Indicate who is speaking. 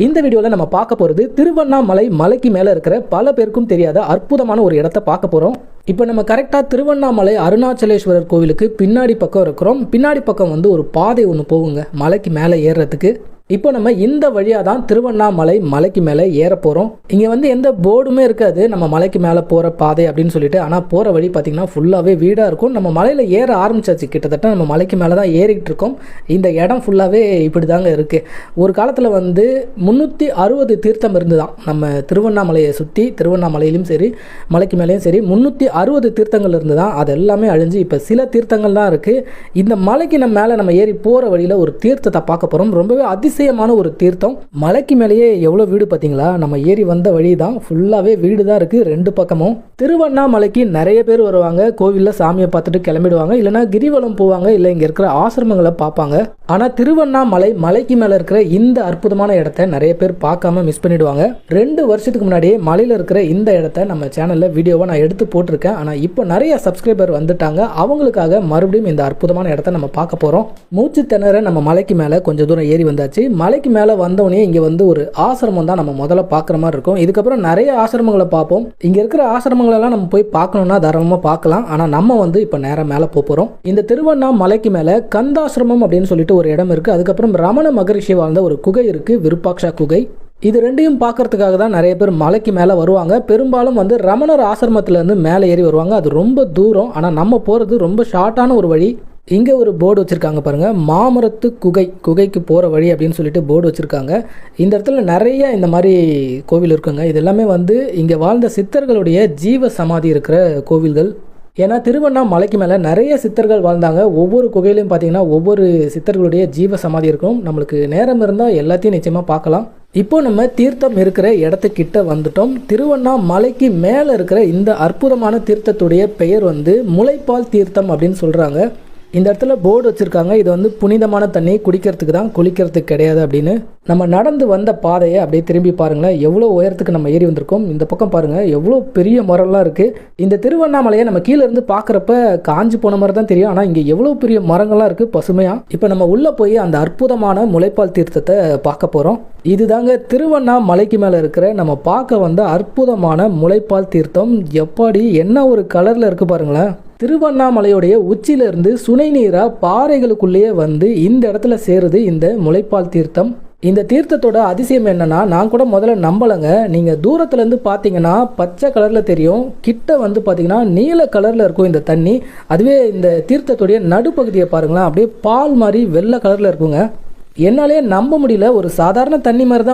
Speaker 1: இந்த வீடியோவில் நம்ம பார்க்க போகிறது திருவண்ணாமலை மலைக்கு மேலே இருக்கிற பல பேருக்கும் தெரியாத அற்புதமான ஒரு இடத்த பார்க்க போகிறோம். இப்போ நம்ம கரெக்டாக திருவண்ணாமலை அருணாச்சலேஸ்வரர் கோவிலுக்கு பின்னாடி பக்கம் இருக்கிறோம். பின்னாடி பக்கம் ஒரு பாதை ஒன்று போகுங்க மலைக்கு மேலே ஏறுறதுக்கு. இப்போ நம்ம இந்த வழியாக தான் திருவண்ணாமலை மலைக்கு மேலே ஏற போகிறோம். இங்கே எந்த போர்டுமே இருக்காது நம்ம மலைக்கு மேலே போகிற பாதை அப்படின்னு சொல்லிட்டு. ஆனால் போகிற வழி பார்த்திங்கன்னா ஃபுல்லாகவே வீடாக இருக்கும். நம்ம மலையில் ஏற ஆரம்பிச்சாச்சு, கிட்டத்தட்ட நம்ம மலைக்கு மேலே தான் ஏறிக்கிட்டு இருக்கோம். இந்த இடம் ஃபுல்லாகவே இப்படி தாங்க இருக்குது. ஒரு காலத்தில் 360 தீர்த்தம் இருந்து தான் நம்ம திருவண்ணாமலையை சுற்றி, திருவண்ணாமலையிலும் சரி மலைக்கு மேலேயும் சரி 360 தீர்த்தங்கள் இருந்து தான். அது எல்லாமே அழிஞ்சு இப்போ சில தீர்த்தங்கள் தான் இருக்குது. இந்த மலைக்கு நம்ம ஏறி போகிற வழியில் ஒரு தீர்த்தத்தை பார்க்க போகிறோம். ரொம்பவே அதிசயமான ஒரு தீர்த்தம். மலைக்கு மேலேயே எவ்வளோ வீடு பார்த்தீங்களா? நம்ம ஏறி வந்த வழி தான் ஃபுல்லாகவே வீடு தான் இருக்குது ரெண்டு பக்கமும். திருவண்ணாமலைக்கு நிறைய பேர் வருவாங்க. கோவிலில் சாமியை பார்த்துட்டு கிளம்பிடுவாங்க, இல்லைனா கிரிவலம் போவாங்க, இல்லை இங்கே இருக்கிற ஆசிரமங்களை பார்ப்பாங்க. ஆனால் திருவண்ணாமலை மலைக்கு மேலே இருக்கிற இந்த அற்புதமான இடத்த நிறைய பேர் பார்க்காம மிஸ் பண்ணிடுவாங்க. 2 வருஷத்துக்கு முன்னாடியே மலையில் இருக்கிற இந்த இடத்த நம்ம சேனலில் வீடியோவை நான் எடுத்து போட்டிருக்கேன். ஆனால் இப்போ நிறைய சப்ஸ்கிரைபர் வந்துட்டாங்க. அவங்களுக்காக மறுபடியும் இந்த அற்புதமான இடத்த நம்ம பார்க்க போகிறோம். மூச்சு திணற நம்ம மலைக்கு மேலே கொஞ்சம் தூரம் ஏறி வந்தாச்சு. மலைக்கு மேலே வந்தோடனே இங்கே ஒரு ஆசிரமம் தான் நம்ம முதல்ல பார்க்குற மாதிரி இருக்கும். இதுக்கப்புறம் நிறைய ஆசிரமங்களை பார்ப்போம். இங்கே இருக்கிற ஆசிரமங்களெல்லாம் நம்ம போய் பார்க்கணுன்னா தாராளமாக பார்க்கலாம். ஆனால் நம்ம இப்போ நேராக மேலே போகிறோம். இந்த திருவண்ணாமலைக்கு மேலே கந்தாசிரமம் அப்படின்னு சொல்லிட்டு ஒரு இடம் இருக்குது. அதுக்கப்புறம் ரமண மகரிஷி வாழ்ந்த ஒரு குகை இருக்குது, விருப்பாக்ஷா குகை. இது ரெண்டையும் பார்க்கறதுக்காக தான் நிறைய பேர் மலைக்கு மேலே வருவாங்க. பெரும்பாலும் ரமணர் ஆசிரமத்திலேருந்து மேலே ஏறி வருவாங்க. அது ரொம்ப தூரம். ஆனால் நம்ம போகிறது ரொம்ப ஷார்ட்டான ஒரு வழி. இங்கே ஒரு போர்டு வச்சுருக்காங்க பாருங்கள், மாமரத்து குகைக்கு போகிற வழி அப்படின்னு சொல்லிட்டு போர்டு வச்சுருக்காங்க. இந்த இடத்துல நிறைய இந்த மாதிரி கோவில் இருக்குங்க. இது எல்லாமே இங்கே வாழ்ந்த சித்தர்களுடைய ஜீவ சமாதி இருக்கிற கோவில்கள். ஏன்னா திருவண்ணாமலைக்கு மேலே நிறைய சித்தர்கள் வாழ்ந்தாங்க. ஒவ்வொரு குகையிலையும் பார்த்தீங்கன்னா ஒவ்வொரு சித்தர்களுடைய ஜீவ சமாதி இருக்கும். நம்மளுக்கு நேரம் இருந்தால் எல்லாத்தையும் நிச்சயமாக பார்க்கலாம். இப்போ நம்ம தீர்த்தம் இருக்கிற இடத்துக்கிட்ட வந்துட்டோம். திருவண்ணாமலைக்கு மேலே இருக்கிற இந்த அற்புதமான தீர்த்தத்துடைய பெயர் முளைப்பால் தீர்த்தம் அப்படின்னு சொல்கிறாங்க. இந்த இடத்துல போர்டு வச்சுருக்காங்க, இது புனிதமான தண்ணி, குடிக்கிறதுக்கு தான், குளிக்கிறதுக்கு கிடையாது அப்படின்னு. நம்ம நடந்து வந்த பாதையை அப்படியே திரும்பி பாருங்களேன், எவ்வளோ உயரத்துக்கு நம்ம ஏறி வந்திருக்கோம். இந்த பக்கம் பாருங்கள், எவ்வளோ பெரிய மரம்லாம் இருக்குது. இந்த திருவண்ணாமலையை நம்ம கீழே இருந்து பார்க்குறப்ப காஞ்சி போன மாதிரி தான் தெரியும். ஆனால் இங்கே எவ்வளோ பெரிய மரங்கள்லாம் இருக்குது பசுமையாக. இப்போ நம்ம உள்ளே போய் அந்த அற்புதமான முளைப்பால் தீர்த்தத்தை பார்க்க போகிறோம். இதுதாங்க திருவண்ணாமலைக்கு மேலே இருக்கிற நம்ம பார்க்க வந்த அற்புதமான முளைப்பால் தீர்த்தம். எப்படி என்ன ஒரு கலரில் இருக்குது பாருங்களேன். திருவண்ணாமலையுடைய உச்சியிலிருந்து சுனை நீராக பாறைகளுக்குள்ளேயே இந்த இடத்துல சேருது இந்த முளைப்பால் தீர்த்தம். இந்த தீர்த்தத்தோட அதிசயம் என்னன்னா, நான் கூட முதல்ல நம்பலைங்க. நீங்கள் தூரத்துலேருந்து பார்த்தீங்கன்னா பச்சை கலரில் தெரியும், கிட்ட பார்த்தீங்கன்னா நீல கலரில் இருக்கும் இந்த தண்ணி. அதுவே இந்த தீர்த்தத்துடைய நடுப்பகுதியை பாருங்களேன், அப்படியே பால் மாதிரி வெள்ளை கலரில் இருக்குங்க. என்னாலே நம்ப முடியல. ஒரு சாதாரண தண்ணி மாதிரி தான்